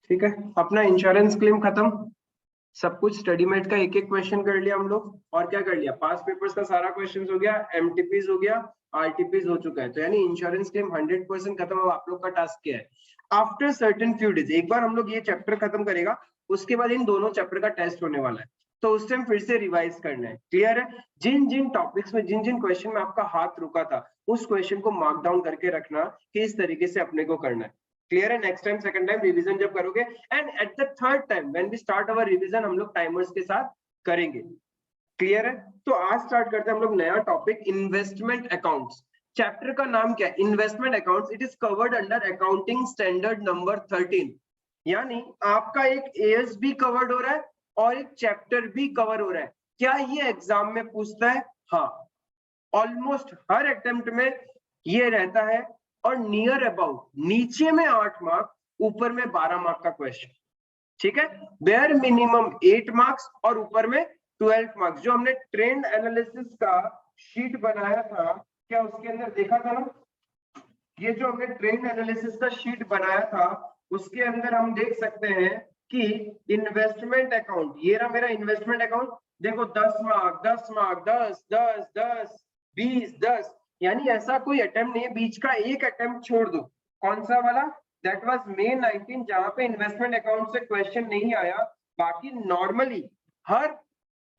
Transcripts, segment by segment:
ठीक है, अपना इंश्योरेंस क्लेम खत्म, सब कुछ स्टडी मेट का एक एक क्वेश्चन कर लिया हम लोग। और क्या कर लिया, पास पेपर्स का सारा क्वेश्चन हो गया, एमटीपीज हो गया, आरटीपीज हो चुका है। तो यानी इंश्योरेंस क्लेम 100% खत्म। अब आप लोग का टास्क क्या है, आफ्टर सर्टेन फ्यू डेज, एक बार हम लोग ये चैप्टर खत्म करेगा, उसके बाद इन दोनों चैप्टर का टेस्ट होने वाला है, तो उस टाइम फिर से रिवाइज करना है। क्लियर है, जिन जिन टॉपिक्स में, जिन जिन क्वेश्चन में आपका हाथ रुका था, उस क्वेश्चन को मार्क डाउन करके रखना कि इस तरीके से अपने को करना है। क्लियर है, next time second time revision जब करोगे, and at the third time when we start our revision, हम लोग टाइमर्स के साथ करेंगे। क्लियर है, तो आज स्टार्ट करते हैं हम लोग नया टॉपिक, इन्वेस्टमेंट अकाउंट्स। चैप्टर का नाम क्या है, investment accounts. It is covered under accounting standard number 13। यानी आपका एक एएस भी कवर्ड हो रहा है और एक चैप्टर भी कवर हो रहा है। क्या ये एग्जाम में पूछता है? हाँ, ऑलमोस्ट हर अटेम्प्ट में ये रहता है। और नियर अबाउट, नीचे में 8 मार्क, ऊपर में 12 मार्क का क्वेश्चन। ठीक है, बेयर मिनिमम 8 मार्क्स और ऊपर में 12 मार्क्स। जो हमने ट्रेंड एनालिसिस का शीट बनाया था, क्या उसके अंदर देखा था ना, ये जो हमने ट्रेंड एनालिसिस का शीट बनाया था, उसके अंदर हम देख सकते हैं कि इन्वेस्टमेंट अकाउंट, ये रहा मेरा इन्वेस्टमेंट अकाउंट। देखो 10 मार्क, 10 मार्क, 10 10 10 20 10, यानी ऐसा कोई अटेम्प्ट नहीं है, बीच का एक अटेम्प्ट छोड़ दो। कौन सा वाला? दैट वाज May 19, जहां पे इन्वेस्टमेंट अकाउंट से क्वेश्चन नहीं आया। बाकी नॉर्मली हर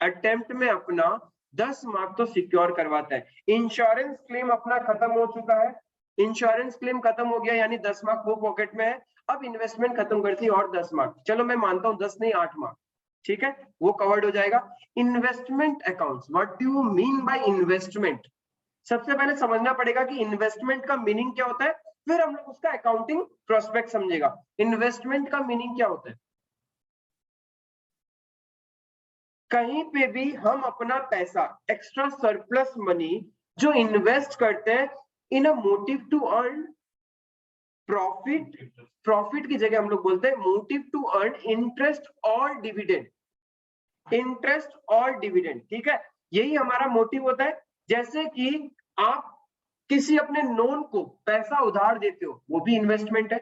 अटेम्प्ट में अपना 10 मार्क तो सिक्योर करवाता है। इंश्योरेंस क्लेम अपना खत्म हो चुका है, इंश्योरेंस क्लेम खत्म हो गया, यानी 10 मार्क वो पॉकेट में है। अब इन्वेस्टमेंट खत्म करती है और 10 मार्क, चलो मैं मानता हूं 10 नहीं 8 मार्क, ठीक है, वो कवर्ड हो जाएगा। Investment accounts, what do you mean by investment? सबसे पहले समझना पड़ेगा कि इन्वेस्टमेंट का मीनिंग क्या होता है, फिर हम लोग उसका अकाउंटिंग प्रोस्पेक्ट समझेगा। इन्वेस्टमेंट का मीनिंग क्या होता है? कहीं पे भी हम अपना पैसा, एक्स्ट्रा सरप्लस मनी जो इन्वेस्ट करते हैं in a motive to earn profit, profit की जगह हम लोग बोलते हैं मोटिव टू अर्न इंटरेस्ट और डिविडेंड, इंटरेस्ट और डिविडेंड। ठीक है, यही हमारा मोटिव होता है। जैसे कि आप किसी अपने नोन को पैसा उधार देते हो, वो भी इन्वेस्टमेंट है।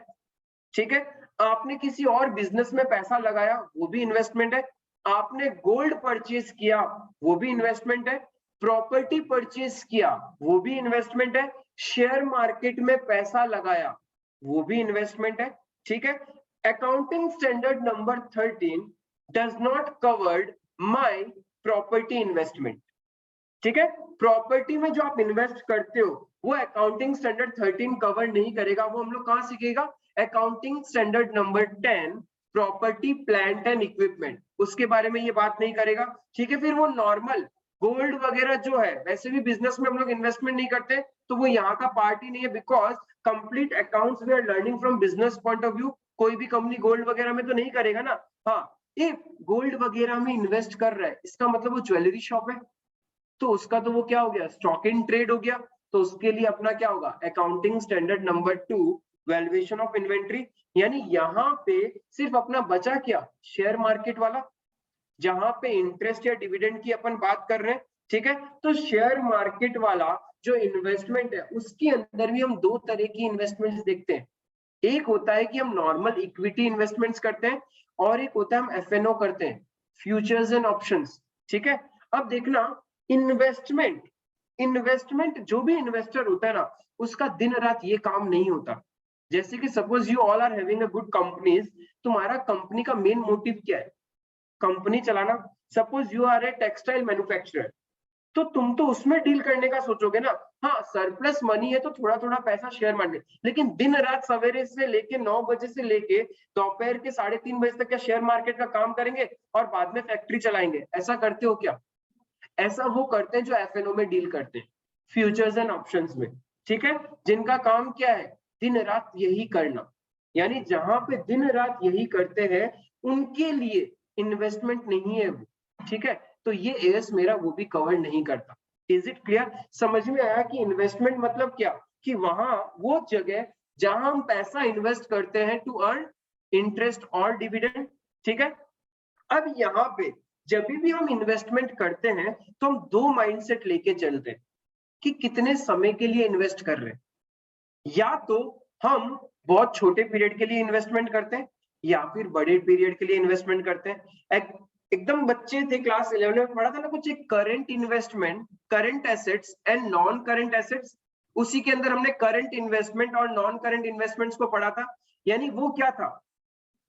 ठीक है, आपने किसी और बिजनेस में पैसा लगाया, वो भी इन्वेस्टमेंट है। आपने गोल्ड परचेज किया, वो भी इन्वेस्टमेंट है। प्रॉपर्टी परचेज किया, वो भी इन्वेस्टमेंट है। शेयर मार्केट में पैसा लगाया, वो भी इन्वेस्टमेंट है। ठीक है, accounting standard number 13 does not covered my property investment. ठीक है, प्रॉपर्टी में जो आप इन्वेस्ट करते हो, वो अकाउंटिंग स्टैंडर्ड 13 कवर नहीं करेगा। वो हम लोग कहां सीखेगा? Accounting standard number 10, property plant and equipment, उसके बारे में ये बात नहीं करेगा। ठीक है, फिर वो नॉर्मल गोल्ड वगैरह जो है, वैसे भी बिजनेस में हम लोग इन्वेस्टमेंट नहीं करते, तो वो यहाँ का पार्ट ही नहीं है। Because complete accounts we are learning from business point of view. कोई भी कंपनी गोल्ड वगैरह में तो नहीं करेगा ना। हाँ, इफ गोल्ड वगैरह में इन्वेस्ट कर रहा है, इसका मतलब वो ज्वेलरी शॉप है, तो उसका तो वो क्या हो गया, स्टॉक इन ट्रेड हो गया। तो उसके लिए अपना क्या होगा, accounting standard number 2, valuation of inventory. यानी यहाँ पे सिर्फ अपना बचा क्या, शेयर मार्केट वाला, जहां पे इंटरेस्ट या डिविडेंड की अपन बात कर रहे हैं। ठीक है, तो शेयर मार्केट वाला जो इन्वेस्टमेंट है, उसके अंदर भी हम दो तरह की इन्वेस्टमेंट्स देखते हैं। एक होता है कि हम नॉर्मल इक्विटी इन्वेस्टमेंट्स करते हैं, और एक होता है हम एफएनओ करते हैं, फ्यूचर्स एंड ऑप्शंस। ठीक है, अब देखना, इन्वेस्टमेंट, इन्वेस्टमेंट जो भी इन्वेस्टर होता है ना, उसका दिन रात ये काम नहीं होता। जैसे कि suppose you all are having a good companies, तुम्हारा कंपनी का मेन मोटिव क्या है, कंपनी चलाना। Suppose you are a textile manufacturer, तो तुम तो उसमें डील करने का सोचोगे ना। हाँ, सरप्लस मनी है तो थोड़ा थोड़ा पैसा शेयर मार्केट, लेकिन दिन रात सवेरे से लेके 9 बजे से लेके दोपहर के 3:30 बजे तक क्या शेयर मार्केट का काम करेंगे और बाद में फैक्ट्री चलाएंगे? ऐसा करते हो क्या? ऐसा वो करते हैं जो एफएनओ में डील करते हैं, फ्यूचर्स एंड ऑप्शंस में। ठीक है, जिनका काम क्या है, दिन रात यही करना। यानी जहां पे दिन रात यही करते हैं, उनके लिए इन्वेस्टमेंट नहीं है वो। ठीक है, तो ये एएस मेरा वो भी कवर नहीं करता। Is it clear? समझ में आया कि इन्वेस्टमेंट मतलब क्या, कि वहां वो जगह जहां हम पैसा इन्वेस्ट करते हैं टू अर्न इंटरेस्ट और डिविडेंड। ठीक है, अब यहाँ पे जब भी हम इन्वेस्टमेंट करते हैं, तो हम दो माइंडसेट लेके चलते हैं कि कितने समय के लिए इन्वेस्ट कर रहे हैं। या तो हम बहुत छोटे पीरियड के लिए इन्वेस्टमेंट करते हैं, या फिर बड़े पीरियड के लिए इन्वेस्टमेंट करते हैं। एकदम बच्चे थे, क्लास 11 में पढ़ा था ना कुछ, एक current investment, current assets and non current assets. उसी के अंदर हमने करंट इन्वेस्टमेंट और नॉन करंट इन्वेस्टमेंट्स को पढ़ा था। यानी वो क्या था,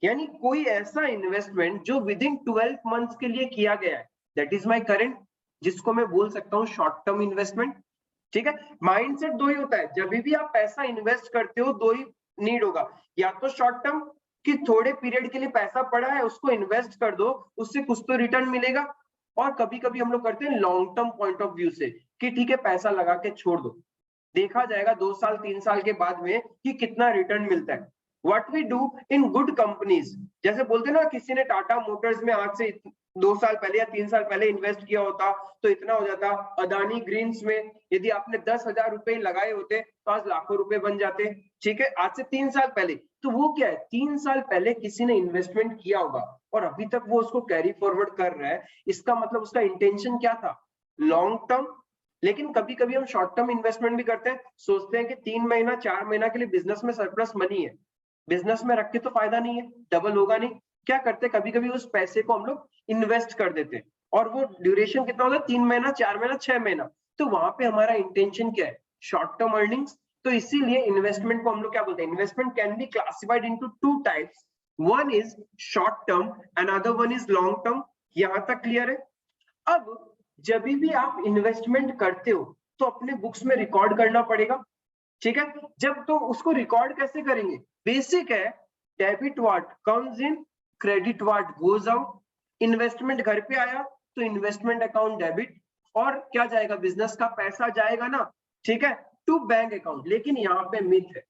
यानी कोई ऐसा इन्वेस्टमेंट जो विद इन 12 मंथ्स के लिए किया गया है, दैट इज माय करंट, जिसको मैं बोल सकता हूँ शॉर्ट टर्म इन्वेस्टमेंट। ठीक है, माइंडसेट दो ही होता है, जब भी आप पैसा इन्वेस्ट करते हो दो ही नीड होगा, या तो शॉर्ट टर्म कि थोड़े पीरियड के लिए पैसा पड़ा है उसको इन्वेस्ट कर दो, उससे कुछ तो रिटर्न मिलेगा, और कभी कभी हम लोग करते हैं long term point of view से कि ठीक है पैसा लगा के छोड़ दो, देखा जाएगा 2 साल 3 साल के बाद में कि कितना रिटर्न मिलता है। What we do in good companies, जैसे बोलते हैं ना, किसी ने टाटा मोटर्स में आज से 2 साल पहले या 3 साल पहले इन्वेस्ट किया होता तो इतना हो जाता। अदानी ग्रीन्स में यदि आपने 10,000 रुपए लगाए होते तो आज लाखों रुपए बन जाते। ठीक है, आज से 3 साल पहले। तो वो क्या है, 3 साल पहले किसी ने इन्वेस्टमेंट किया होगा और अभी तक वो उसको कैरी फॉरवर्ड कर रहा है, इसका मतलब उसका इंटेंशन क्या था, लॉन्ग टर्म। लेकिन कभी कभी हम शॉर्ट टर्म इन्वेस्टमेंट भी करते हैं, सोचते हैं कि 3 महीना 4 महीना के लिए बिजनेस में सरप्लस मनी है, बिजनेस में रख के तो फायदा नहीं है, डबल होगा नहीं। क्या करते हैं, कभी कभी उस पैसे को हम लोग इन्वेस्ट कर देते हैं, और वो ड्यूरेशन कितना होता है, 3 महीना 4 महीना 6 महीना। तो वहां पे हमारा इंटेंशन क्या है, शॉर्ट टर्म अर्निंग्स। तो इसीलिए इन्वेस्टमेंट को हम लोग क्या बोलते हैं, investment can be classified into 2 types, one is short term, another one is long term. यहां तक क्लियर है। अब जब भी आप इन्वेस्टमेंट करते हो तो अपने बुक्स में रिकॉर्ड करना पड़ेगा। ठीक है, जब तो उसको रिकॉर्ड कैसे करेंगे, बेसिक है, debit what comes in, credit what goes out. Investment घर पे आया तो इन्वेस्टमेंट अकाउंट डेबिट, और क्या जाएगा, बिजनेस का पैसा जाएगा ना, ठीक है, टू बैंक अकाउंट। लेकिन यहाँ पे मिथ है,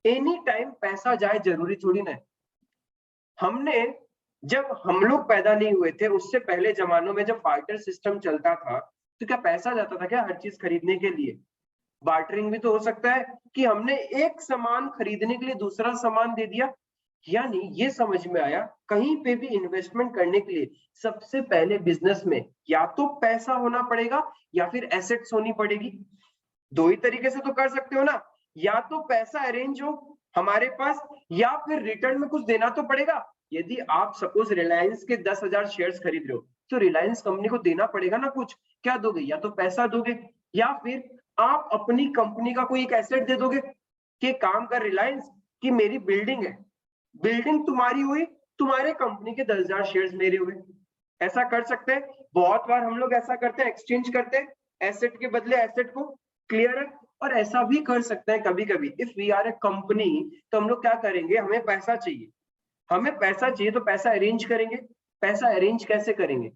एनी टाइम पैसा जाए जरूरी थोड़ी ना है। हमने, जब हम लोग पैदा नहीं हुए थे उससे पहले जमानों में जब बार्टर सिस्टम चलता था तो क्या पैसा जाता था क्या हर चीज खरीदने के लिए, बार्टरिंग भी तो हो सकता है कि हमने एक सामान खरीदने के लिए दूसरा सामान दे दिया। यानी ये समझ में आया, कहीं पे भी इन्वेस्टमेंट करने के लिए सबसे पहले बिजनेस में या तो पैसा होना पड़ेगा या फिर एसेट्स होनी पड़ेगी। दो ही तरीके से तो कर सकते हो ना, या तो पैसा अरेंज हो हमारे पास या फिर रिटर्न में कुछ देना तो पड़ेगा। यदि आप सपोज रिलायंस के 10,000 शेयर्स खरीद रहे हो तो रिलायंस कंपनी को देना पड़ेगा ना कुछ, क्या दोगे, या तो पैसा दोगे या फिर आप अपनी कंपनी का कोई एक एसेट दे दोगे कि काम कर रिलायंस की मेरी बिल्डिंग है, बिल्डिंग तुम्हारी हुई, तुम्हारे कंपनी के 10,000 शेयर्स मेरे हुए। ऐसा कर सकते हैं, बहुत बार हम लोग ऐसा करते हैं, एक्सचेंज करते हैं एसेट के बदले एसेट को। क्लियर है। और ऐसा भी कर सकते हैं कभी कभी, if we are a company तो हम लोग क्या करेंगे, हमें पैसा चाहिए, हमें पैसा चाहिए तो पैसा अरेंज करेंगे। पैसा अरेंज कैसे करेंगे,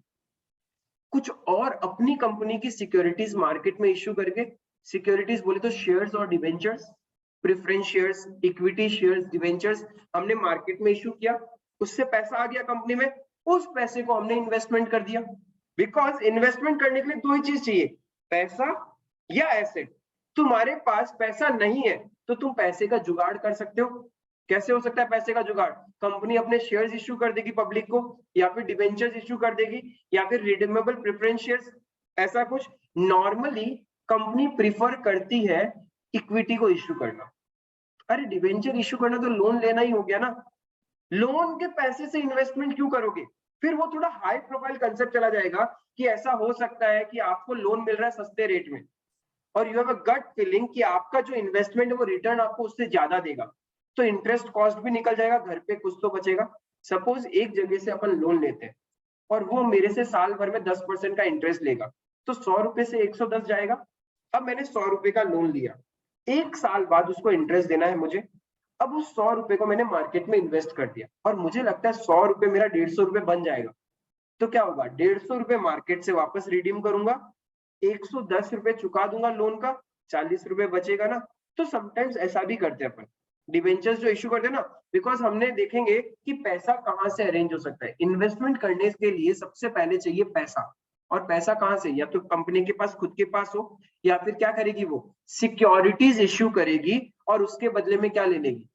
कुछ और अपनी कंपनी की सिक्योरिटीज मार्केट में इश्यू करके। सिक्योरिटीज बोले तो शेयर्स और debentures, preference shares, equity shares, debentures हमने मार्केट में इश्यू किया, उससे पैसा आ गया कंपनी में, उस पैसे को हमने इन्वेस्टमेंट कर दिया। बिकॉज इन्वेस्टमेंट करने के लिए दो ही चीज चाहिए, पैसा या एसेट। तुम्हारे पास पैसा नहीं है तो तुम पैसे का जुगाड़ कर सकते हो। कैसे हो सकता है पैसे का जुगाड़, कंपनी अपने शेयर्स इश्यू कर देगी पब्लिक को, या फिर डिवेंचर्स इश्यू कर देगी, या फिर रिडीमेबल प्रेफरेंस शेयर्स, ऐसा कुछ। नॉर्मली कंपनी प्रिफर करती है इक्विटी को इश्यू करना। अरे डिवेंचर इश्यू करना तो लोन लेना ही हो गया ना, लोन के पैसे से इन्वेस्टमेंट क्यों करोगे। फिर वो थोड़ा हाई प्रोफाइल कंसेप्ट चला जाएगा कि ऐसा हो सकता है कि आपको लोन मिल रहा है सस्ते रेट में और you have a gut feeling कि आपका जो इन्वेस्टमेंट है वो रिटर्न आपको उससे ज्यादा देगा, तो इंटरेस्ट कॉस्ट भी निकल जाएगा, घर पे कुछ तो बचेगा। सपोज एक जगह से अपन लोन लेते हैं और वो मेरे से साल भर में 10% का इंटरेस्ट लेगा, तो 100 रुपए से 110 जाएगा। अब मैंने 100 रुपए का लोन लिया, एक साल बाद उसको इंटरेस्ट देना है मुझे। अब उस 100 रुपए को मैंने मार्केट में इन्वेस्ट कर दिया और मुझे लगता है 100 रुपए मेरा 150 रुपए बन जाएगा। तो क्या होगा, 150 रुपए मार्केट से वापस रिडीम करूंगा, 110 रुपए चुका दूंगा लोन का, 40 रुपए बचेगा ना। तो समटाइम्स ऐसा भी करते हैं अपन, डिवेंचर्स जो इश्यू करते हैं ना, बिकॉज हमने देखेंगे कि पैसा कहाँ से अरेंज हो सकता है। इन्वेस्टमेंट करने के लिए सबसे पहले चाहिए पैसा, और पैसा कहाँ से, या तो कंपनी के पास खुद के पास हो, या फिर क्या करेगी वो सिक्योरिटीज इश्यू करेगी और उसके बदले में क्या ले लेगी,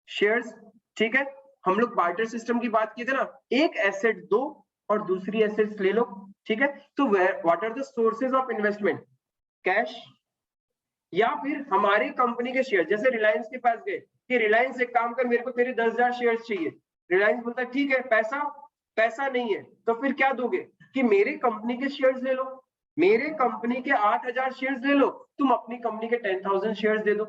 शेयर्स। ठीक है, हम लोग बार्टर सिस्टम की बात की थी ना, एक एसेट दो और दूसरी एसेट्स ले लो। ठीक है, तो what are the sources of investment, cash, या फिर हमारी कंपनी के शेयर, जैसे रिलायंस के पास गए कि रिलायंस एक काम कर, मेरे को तेरे 10,000 शेयर चाहिए। रिलायंस बोलता है ठीक है, पैसा नहीं है, तो फिर क्या दोगे कि मेरे कंपनी के शेयर्स ले लो, मेरे कंपनी के 8,000 शेयर्स ले लो, तुम अपनी कंपनी के 10,000 शेयर्स दे दो,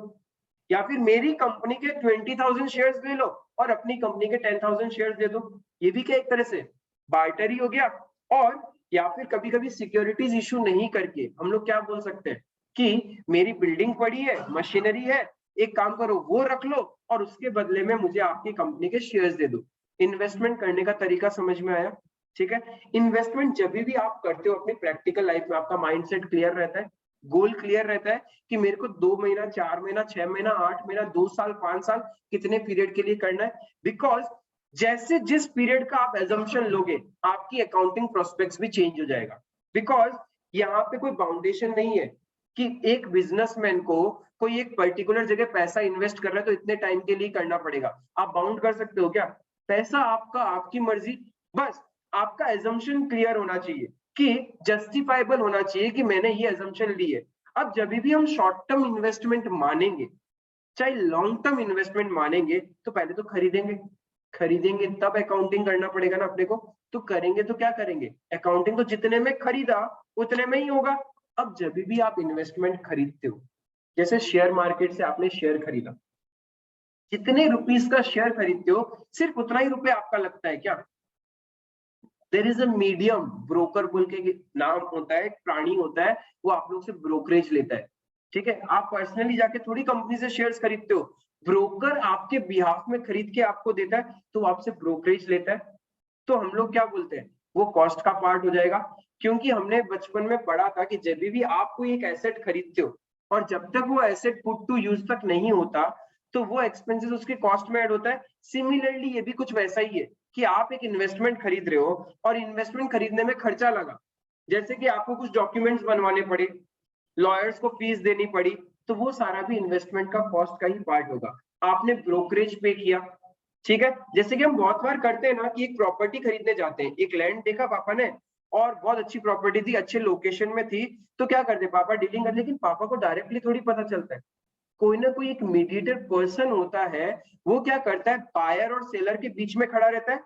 या फिर मेरी कंपनी के 20,000 शेयर्स ले लो और अपनी कंपनी के 10,000 शेयर्स दे दो। ये भी क्या एक तरह से बार्टर ही हो गया। और या फिर कभी कभी सिक्योरिटीज इशू नहीं करके हम लोग क्या बोल सकते हैं कि मेरी बिल्डिंग पड़ी है, मशीनरी है, एक काम करो वो रख लो और उसके बदले में मुझे आपकी कंपनी के शेयर्स दे दो। इन्वेस्टमेंट करने का तरीका समझ में आया? ठीक है। इन्वेस्टमेंट जब भी आप करते हो अपनी प्रैक्टिकल लाइफ में, आपका माइंडसेट क्लियर रहता है, गोल क्लियर रहता है कि मेरे को 2 महीना, 4 महीना, 6 महीना, 8 महीना, 2 साल, 5 साल कितने पीरियड के लिए करना है। बिकॉज जैसे जिस पीरियड का आप एजम्पशन लोगे, आपकी अकाउंटिंग प्रोस्पेक्ट्स भी चेंज हो जाएगा। बिकॉज यहाँ पे कोई बाउंडेशन नहीं है कि एक बिजनेसमैन को कोई एक पर्टिकुलर जगह पैसा इन्वेस्ट कर रहा है तो इतने टाइम के लिए करना पड़ेगा। आप बाउंड कर सकते हो क्या? पैसा आपका, आपकी मर्जी, बस आपका एजम्पशन क्लियर होना चाहिए कि जस्टिफाइबल होना चाहिए कि मैंने ये एजम्पशन ली है। अब जब भी हम शॉर्ट टर्म इन्वेस्टमेंट मानेंगे, चाहे लॉन्ग टर्म इन्वेस्टमेंट मानेंगे, तो पहले तो खरीदेंगे तब अकाउंटिंग करना पड़ेगा ना अपने को। तो करेंगे तो क्या करेंगे, अकाउंटिंग तो जितने में खरीदा उतने में ही होगा। अब जब भी आप इन्वेस्टमेंट खरीदते हो, जैसे शेयर मार्केट से आपने शेयर खरीदा, जितने रुपीस का शेयर खरीदते हो सिर्फ उतना ही रुपए आपका लगता है क्या? There is a medium, broker बोल के नाम होता है, एक प्राणी होता है, वो आप लोग से ब्रोकरेज लेता है। ठीक है, आप पर्सनली जाके थोड़ी कंपनी से शेयर्स खरीदते हो, ब्रोकर आपके बिहाफ में खरीद के आपको देता है, तो वो आपसे ब्रोकरेज लेता है। तो हम लोग क्या बोलते हैं, वो कॉस्ट का पार्ट हो जाएगा। क्योंकि हमने बचपन में पढ़ा था कि जब भी आप कोई एक एसेट खरीदते हो और जब तक वो एसेट पुट टू यूज तक नहीं होता, तो वो एक्सपेंसेस उसके कॉस्ट में ऐड होता है। सिमिलरली ये भी कुछ वैसा ही है कि आप एक इन्वेस्टमेंट खरीद रहे हो और इन्वेस्टमेंट खरीदने में खर्चा लगा, जैसे कि आपको कुछ डॉक्यूमेंट्स बनवाने पड़े, लॉयर्स को फीस देनी पड़ी, तो वो सारा भी इन्वेस्टमेंट का कॉस्ट का ही पार्ट होगा। आपने ब्रोकरेज पे किया, ठीक है। जैसे कि हम बहुत बार करते हैं ना कि एक प्रॉपर्टी खरीदने जाते हैं, एक लैंड देखा पापा ने और बहुत अच्छी प्रॉपर्टी थी, अच्छे लोकेशन में थी, तो क्या करते पापा डीलिंग कर, लेकिन पापा को डायरेक्टली थोड़ी पता चलता है, कोई ना कोई एक मीडिएटर पर्सन होता है, वो क्या करता है, बायर और सेलर के बीच में खड़ा रहता है।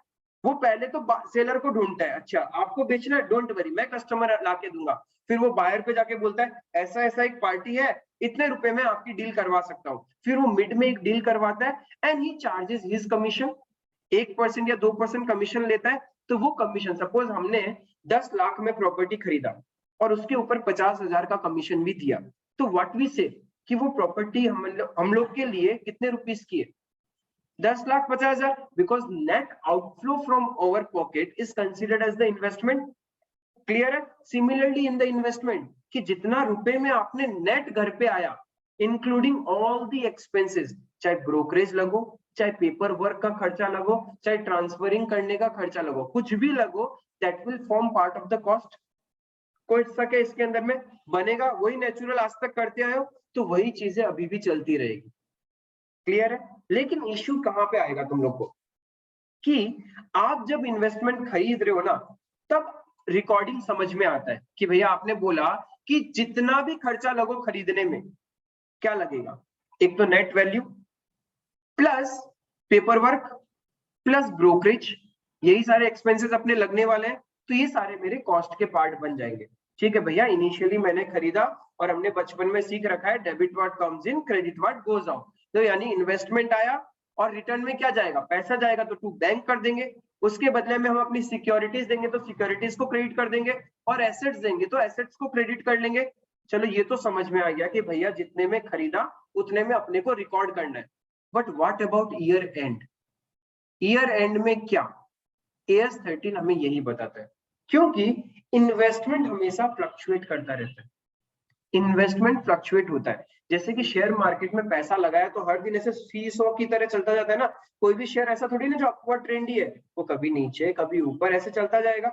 वो पहले तो सेलर को ढूंढता है, अच्छा आपको बेचना है, डोंट वरी मैं कस्टमर लाके दूंगा। फिर वो बायर पे जाके बोलता है ऐसा ऐसा एक पार्टी है, इतने रुपए में आपकी डील करवा सकता हूँ। फिर वो मिड में एक डील करवाता है and he charges his commission, 1% या 2% कमीशन लेता है। तो वो कमीशन, सपोज हमने 10 लाख में प्रॉपर्टी खरीदा और उसके ऊपर 50,000 का कमीशन भी दिया, तो व्हाट वी से कि वो प्रॉपर्टी हम लोग के लिए कितने रुपीस की है, 10,50,000, because net outflow from our pocket is considered as the investment. Clear है? सिमिलरली इन द इन्वेस्टमेंट कि जितना रुपए में आपने नेट घर पे आया, इंक्लूडिंग ऑल द एक्सपेंसेस, चाहे ब्रोकरेज लगो, चाहे पेपर वर्क का खर्चा लगो, चाहे ट्रांसफरिंग करने का खर्चा लगो, कुछ भी लगो, that will form part of the cost. कोई सके इसके अंदर में बनेगा, वही नेचुरल आज तक करते आए हो, तो वही चीजें अभी भी चलती रहेगी। क्लियर है? लेकिन इश्यू कहां पे आएगा तुम लोग को कि आप जब इन्वेस्टमेंट खरीद रहे हो ना, तब रिकॉर्डिंग समझ में आता है कि भैया आपने बोला कि जितना भी खर्चा लगो खरीदने में, क्या लगेगा, एक तो net value plus paper work plus brokerage, यही सारे एक्सपेंसेस अपने लगने वाले हैं, तो ये सारे मेरे कॉस्ट के पार्ट बन जाएंगे। ठीक है भैया, इनिशियली मैंने खरीदा और हमने बचपन में सीख रखा है debit what comes in, credit what goes out. तो यानी इन्वेस्टमेंट आया और रिटर्न में क्या जाएगा, पैसा जाएगा, तो टू बैंक कर देंगे, उसके बदले में हम अपनी सिक्योरिटीज देंगे तो सिक्योरिटीज को क्रेडिट कर देंगे, और एसेट्स देंगे तो एसेट्स को क्रेडिट कर लेंगे। चलो ये तो समझ में आ गया कि भैया जितने में खरीदा उतने में अपने को रिकॉर्ड करना है। But what about year and? Year end में क्या, AS 13 हमें यही बताता है, क्योंकि इन्वेस्टमेंट हमेशा फ्लक्चुएट करता रहता है, इन्वेस्टमेंट फ्लक्चुएट होता है। जैसे कि शेयर मार्केट में पैसा लगाया तो हर दिन ऐसे सीसॉ की तरह चलता जाता है ना, कोई भी शेयर ऐसा थोड़ी ना जो अपवर्ड ट्रेंड ही है, वो कभी नीचे कभी ऊपर ऐसे चलता जाएगा।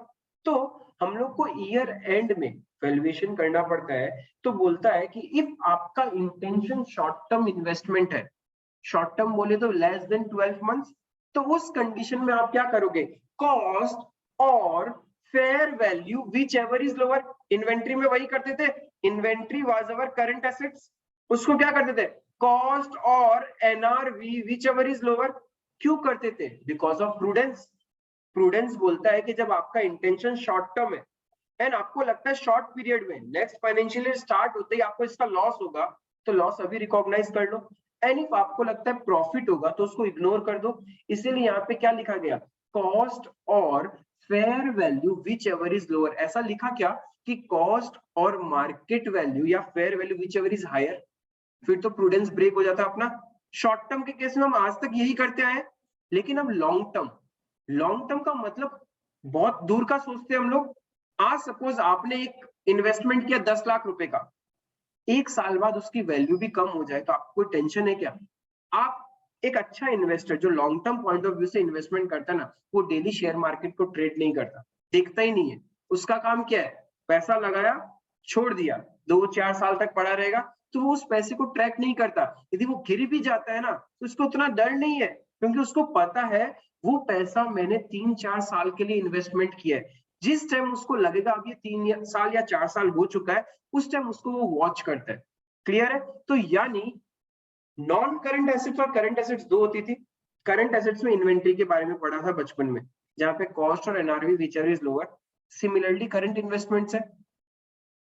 तो हम लोग को ईयर एंड में वैल्यूएशन करना पड़ता है। तो बोलता है कि इफ आपका इंटेंशन शॉर्ट टर्म इन्वेस्टमेंट है, शॉर्ट टर्म बोले तो लेस देन 12 मंथ्स, तो उस कंडीशन में आप क्या करोगे, कॉस्ट और fair value whichever is lower. Inventory में वही करते थे, inventory was our current assets, उसको क्या करते थे, कॉस्ट और NRV which ever is lower. क्यों करते थे? Because of prudence. प्रूडेंस बोलता है कि जब आपका इंटेंशन शॉर्ट टर्म है एंड आपको लगता है शॉर्ट पीरियड में नेक्स्ट फाइनेंशियल ईयर स्टार्ट होते ही आपको इसका लॉस होगा, तो लॉस अभी रिकॉग्नाइज कर लो। एंड इफ आपको लगता है प्रॉफिट होगा तो उसको इग्नोर कर दो। इसीलिए यहाँ पे क्या लिखा गया, कॉस्ट और fair value whichever is lower. ऐसा लिखा क्या कि कॉस्ट और मार्केट वैल्यू या fair value whichever is higher. फिर तो प्रूडेंस ब्रेक हो जाता है अपना। शॉर्ट टर्म के केस में हम आज तक यही करते आए, लेकिन अब लॉन्ग टर्म, लॉन्ग टर्म का मतलब बहुत दूर का सोचते हैं हम लोग। आज सपोज आपने एक इन्वेस्टमेंट किया 10 लाख रुपए का, एक साल बाद उसकी वैल्यू भी कम हो जाए तो आपको कोई टेंशन है क्या? आप एक अच्छा इन्वेस्टर जो long term point of view से इन्वेस्टमेंट करता है ना, वो डेली शेयर मार्केट को ट्रेड नहीं करता, देखता ही नहीं है। उसका काम क्या है, पैसा लगाया छोड़ दिया, 2-4 साल तक पड़ा रहेगा, तो वो उस पैसे को ट्रैक नहीं करता। यदि वो गिर भी जाता है ना तो उसको उतना डर नहीं है, क्योंकि उसको पता है वो पैसा मैंने 3-4 साल के लिए इन्वेस्टमेंट किया है। जिस टाइम उसको लगेगा अब ये 3 साल या 4 साल हो चुका है, उस टाइम उसको वो वॉच करता है। क्लियर है? तो यानी नॉन करंट एसेट्स और करंट एसेट्स दो होती थी। करंट एसेट्स में इन्वेंट्री के बारे में पढ़ा था बचपन में, जहां पे कॉस्ट और NRV which ever is lower. Similarly current investments है।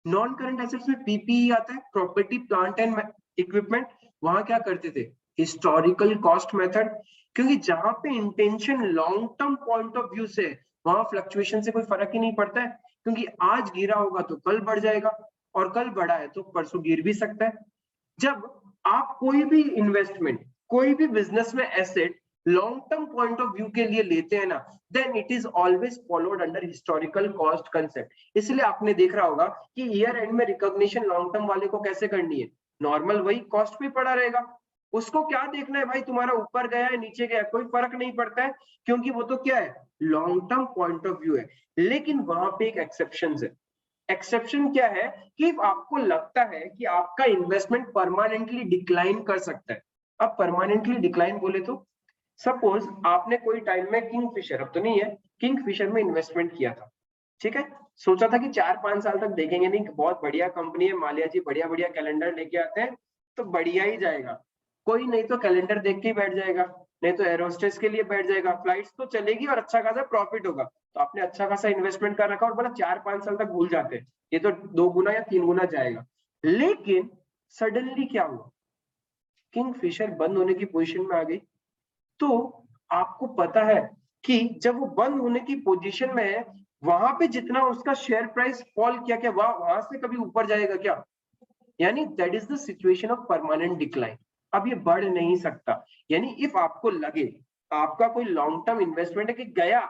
नॉन करंट एसेट्स में पीपीई आता है, प्रॉपर्टी प्लांट एंड इक्विपमेंट। वहां क्या करते थे, हिस्टोरिकल कॉस्ट मेथड, क्योंकि जहां पे intention long term point of view से, वहां फ्लक्चुएशन से कोई फर्क ही नहीं पड़ता है, क्योंकि आज गिरा होगा तो कल बढ़ जाएगा, और कल बढ़ा है तो परसों गिर भी सकता है। जब आप कोई भी इन्वेस्टमेंट, कोई भी बिजनेस में asset long term point of view के लिए लेते हैं ना, then it is always followed under historical cost concept. इसलिए आपने देख रहा होगा कि ईयर एंड में रिकॉग्निशन लॉन्ग टर्म वाले को कैसे करनी है, नॉर्मल वही कॉस्ट पे पड़ा रहेगा। उसको क्या देखना है भाई, तुम्हारा ऊपर गया है नीचे गया, कोई फर्क नहीं पड़ता है, क्योंकि वो तो क्या है, long term point of view है। लेकिन वहां पे एक एक्सेप्शन है। एक्सेप्शन क्या है कि आपको लगता है कि आपका इन्वेस्टमेंट परमानेंटली डिक्लाइन कर सकता है। अब परमानेंटली डिक्लाइन बोले तो सपोज आपने कोई टाइम में किंगफिशर, अब तो नहीं है, किंगफिशर में इन्वेस्टमेंट किया था, ठीक है। सोचा था कि 4-5 साल तक देखेंगे नहीं, बहुत बढ़िया कंपनी है, मालिया जी बढ़िया बढ़िया कैलेंडर लेके आते हैं तो बढ़िया ही जाएगा। कोई नहीं तो कैलेंडर देख के ही बैठ जाएगा, नहीं तो एरोस्टेस के लिए बैठ जाएगा, फ्लाइट्स तो चलेगी और अच्छा खासा प्रॉफिट होगा। तो आपने अच्छा खासा इन्वेस्टमेंट कर रखा और बोला 4-5 साल तक भूल जाते हैं, ये तो 2 गुना या 3 गुना जाएगा। लेकिन सडनली क्या हुआ, किंगफिशर बंद होने की पोजीशन में आ गई। तो आपको पता है कि जब वो बंद होने की पोजीशन में है, वहां पे जितना उसका शेयर प्राइस फॉल किया, क्या वहां से कभी ऊपर जाएगा क्या? यानी that is the situation of permanent decline. अब ये बढ़ नहीं सकता। यानी इफ आपको लगे आपका कोई लॉन्ग टर्म इन्वेस्टमेंट है कि गया,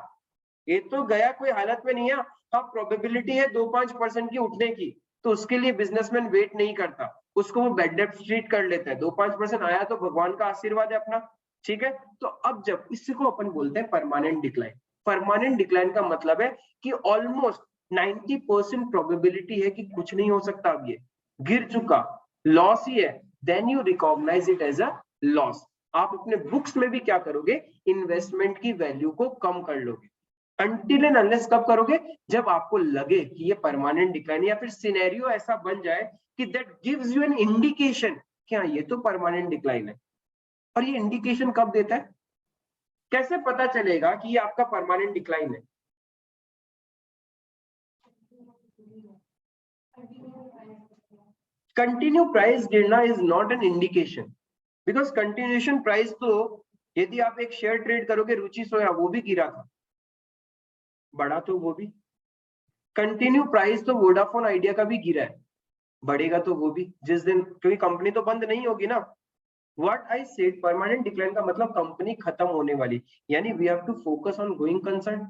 ये तो गया, कोई हालत में नहीं है, हाँ प्रोबेबिलिटी है 2-5% की उठने की, तो उसके लिए बिजनेसमैन वेट नहीं करता, उसको वो बेड डेप्ट ट्रीट कर लेता है। 2-5% आया तो भगवान का आशीर्वाद है अपना, ठीक है। तो अब जब इसी को अपन बोलते हैं परमानेंट डिक्लाइन। परमानेंट डिक्लाइन का मतलब है कि ऑलमोस्ट 90% प्रोबेबिलिटी है कि कुछ नहीं हो सकता, अब ये गिर चुका, लॉस ही है, then you recognise it as a loss. आप अपने बुक्स में भी क्या करोगे, इन्वेस्टमेंट की वैल्यू को कम कर लोगे। अनटिल एंड अनलेस कब करोगे, जब आपको लगे कि ये परमानेंट डिक्लाइन, या फिर सिनेरियो ऐसा बन जाए कि that gives you an indication कि हाँ ये तो परमानेंट डिक्लाइन है। और ये इंडिकेशन कब देता है, कैसे पता चलेगा कि ये आपका परमानेंट डिक्लाइन है? कंटिन्यू प्राइस गिरना is not an indication, because continuation price तो, यदि आप एक शेयर ट्रेड करोगे रुचि सोया, वो भी गिरा था, बढ़ा तो वो भी। कंटिन्यू प्राइस तो वोडाफोन आइडिया का भी गिरा है, बढ़ेगा तो वो भी जिस दिन, क्योंकि कंपनी तो बंद नहीं होगी ना। What I said, permanent decline का मतलब कंपनी खत्म होने वाली, यानी we have to focus on going concern,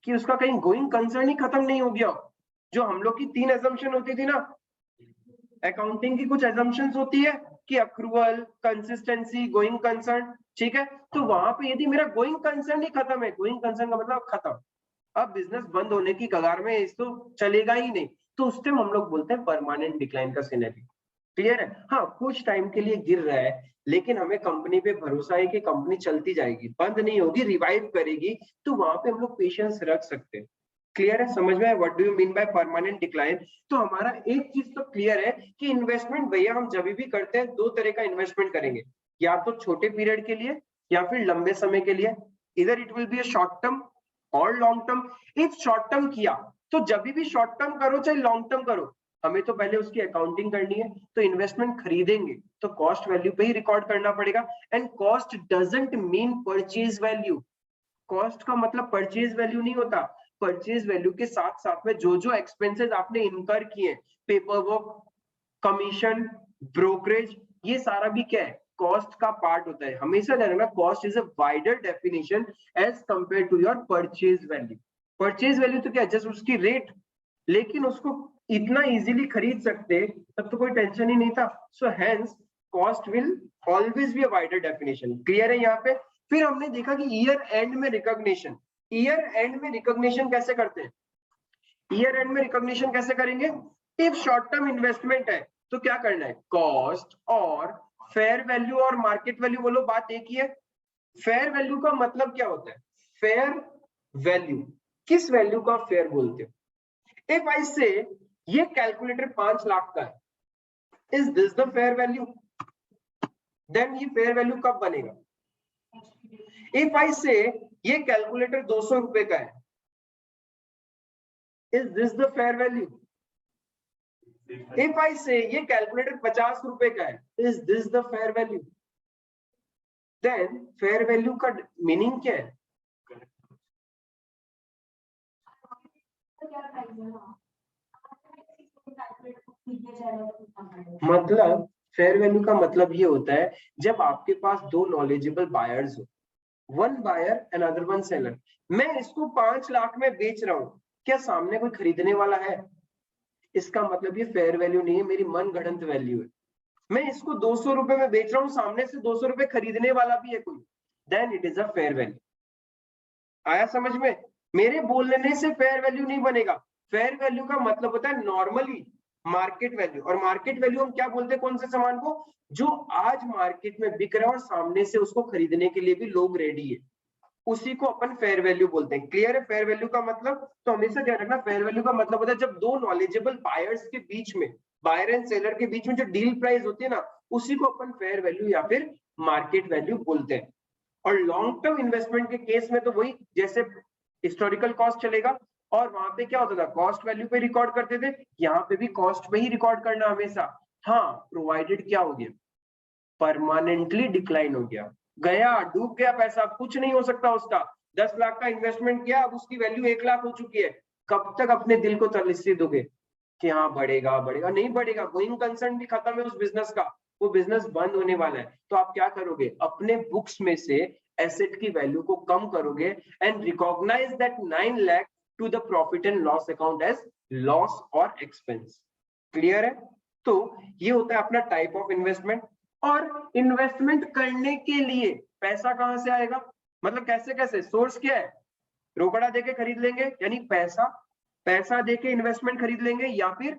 कि उसका कहीं गोइंग कंसर्न ही खत्म नहीं हो गया। जो हम लोग की 3 एजम्पशन होती थी ना, अकाउंटिंग की कुछ एजम्पशंस होती है कि अक्रूवल, कंसिस्टेंसी, गोइंग कंसर्न, ठीक है। तो वहां पे यदि मेरा गोइंग कंसर्न ही खत्म है, गोइंग कंसर्न का मतलब खत्म, अब बिजनेस बंद होने की कगार में, इस तो चलेगा ही नहीं, तो उस टाइम हम लोग बोलते हैं परमानेंट डिक्लाइन का सिनेरियो। क्लियर है? हाँ कुछ टाइम के लिए गिर रहा है, लेकिन हमें कंपनी पे भरोसा है कि कंपनी चलती जाएगी, बंद नहीं होगी, रिवाइव करेगी, तो वहां पे हम लोग पेशेंस रख सकते हैं। क्लियर है, समझ में? What do you mean by permanent decline? तो हमारा एक चीज तो क्लियर है कि इन्वेस्टमेंट भैया हम जब भी करते हैं दो तरह का इन्वेस्टमेंट करेंगे, या तो छोटे पीरियड के लिए या फिर लंबे समय के लिए। इधर it will be a short term और long term. If short term किया तो जब भी शॉर्ट टर्म करो चाहे लॉन्ग टर्म करो, हमें तो पहले उसकी अकाउंटिंग करनी है। तो इन्वेस्टमेंट खरीदेंगे तो कॉस्ट वैल्यू पे ही रिकॉर्ड करना पड़ेगा। And cost doesn't mean purchase value. Cost का मतलब परचेज वैल्यू नहीं होता। परचेज वैल्यू के साथ साथ में जो जो एक्सपेंसेस आपने इनकर किए, पेपर वर्क, कमीशन, ब्रोकरेज, ये सारा भी क्या है, कॉस्ट का पार्ट होता है। हमेशा ध्यान रखना, cost is a wider definition as compare to your purchase value. Purchase value तो क्या है, जस्ट उसकी रेट, लेकिन उसको इतना इजीली खरीद सकते तब तो कोई टेंशन ही नहीं था। So hence cost will always be a wider definition. Clear है यहाँ पे? फिर हमने देखा कि ईयर एंड में रिकॉग्निशन। ईयर एंड में रिकॉग्निशन कैसे करते हैं? ईयर एंड में रिकॉग्निशन कैसे करेंगे? इफ शॉर्ट टर्म इन्वेस्टमेंट है तो क्या करना है, कॉस्ट और फेयर वैल्यू और मार्केट वैल्यू, बोलो बात एक ही है। फेयर वैल्यू का मतलब क्या होता है? फेयर वैल्यू, किस वैल्यू का फेयर बोलते हो? इफ आई से ये कैलकुलेटर 5 लाख का है, is this the fair value? Then ये फेयर वैल्यू कब बनेगा? इफ आई से ये कैलकुलेटर 200 रुपए का है, is this the fair value? If I say ये कैलकुलेटर 50 रुपए का है, is this the fair value? Then fair value का मीनिंग क्या है? मतलब फेयर वैल्यू का मतलब ये होता है जब आपके पास दो नॉलेजेबल बायर्स हो, one buyer and other one seller. मैं इसको 5 लाख में बेच रहा हूं, क्या सामने कोई खरीदने वाला है? इसका मतलब ये फेयर वैल्यू नहीं है, मेरी मन गढ़ंत वैल्यू है। मैं इसको 200 रुपए में बेच रहा हूं, सामने से 200 रुपए खरीदने वाला भी है कोई, then it is a fair value. आया समझ में? मेरे बोलने से फेयर वैल्यू नहीं बनेगा। फेयर वैल्यू का मतलब होता है नॉर्मली मार्केट वैल्यू। और मार्केट वैल्यू हम क्या बोलते हैं कौन से सामान को? जो आज मार्केट में बिक रहा है और सामने से उसको खरीदने के लिए भी लोग रेडी है, उसी को अपन फेयर वैल्यू बोलते हैं। क्लियर है फेयर वैल्यू का मतलब? तो हमेशा ध्यान रखना, फेयर वैल्यू का मतलब होता है जब दो नॉलेजेबल बायर्स के बीच में, बायर एंड सेलर के बीच में जो डील प्राइस होती है ना, उसी को अपन फेयर वैल्यू या फिर मार्केट वैल्यू बोलते हैं। और लॉन्ग टर्म इन्वेस्टमेंट के केस में तो वही, जैसे हिस्टोरिकल कॉस्ट चलेगा और वहां पे क्या होता था, कॉस्ट वैल्यू पे रिकॉर्ड करते थे, यहाँ पे भी कॉस्ट पे ही रिकॉर्ड करना हमेशा। हाँ, प्रोवाइडेड क्या हो गया, परमानेंटली डिक्लाइन हो गया, गया, डूब गया पैसा, कुछ नहीं हो सकता उसका। 10 लाख का इन्वेस्टमेंट किया, अब उसकी वैल्यू 1 लाख हो चुकी है। कब तक अपने दिल को तसल्ली दोगे कि हाँ बढ़ेगा बढ़ेगा? नहीं बढ़ेगा। गोइंग कंसर्न भी खत्म है उस बिजनेस का, वो बिजनेस बंद होने वाला है। तो आप क्या करोगे, अपने बुक्स में से एसेट की वैल्यू को कम करोगे and recognise that 9 lakh to the profit and loss account as loss और एक्सपेंस। क्लियर है? तो ये होता है अपना टाइप ऑफ इन्वेस्टमेंट। और इन्वेस्टमेंट करने के लिए पैसा कहां से आएगा, मतलब कैसे कैसे सोर्स क्या है? रोकड़ा देके खरीद लेंगे यानी पैसा, पैसा देके इन्वेस्टमेंट खरीद लेंगे, या फिर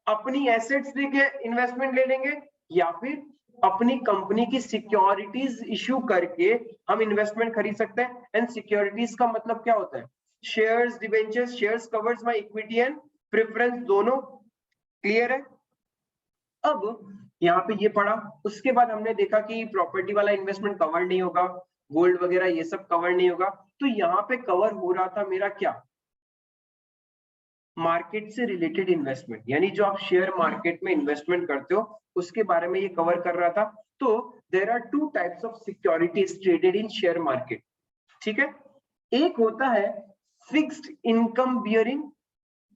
अपनी एसेट्स देके इन्वेस्टमेंट ले लेंगे, या फिर अपनी कंपनी की सिक्योरिटीज इश्यू करके हम इन्वेस्टमेंट खरीद सकते हैं। एंड सिक्योरिटीज का मतलब क्या होता है? Shares, debentures, shares covers my equity and preference दोनों। क्लियर है? अब यहाँ पे ये पढ़ा, उसके बाद हमने देखा कि प्रॉपर्टी वाला इन्वेस्टमेंट कवर नहीं होगा, गोल्ड वगैरह ये सब कवर नहीं होगा। तो यहाँ पे कवर हो रहा था मेरा क्या, मार्केट से रिलेटेड इन्वेस्टमेंट, यानी जो आप शेयर मार्केट में इन्वेस्टमेंट करते हो उसके बारे में ये कवर कर रहा था। तो there are two types of securities traded in share market. ठीक है, एक होता है फिक्स्ड इनकम बियरिंग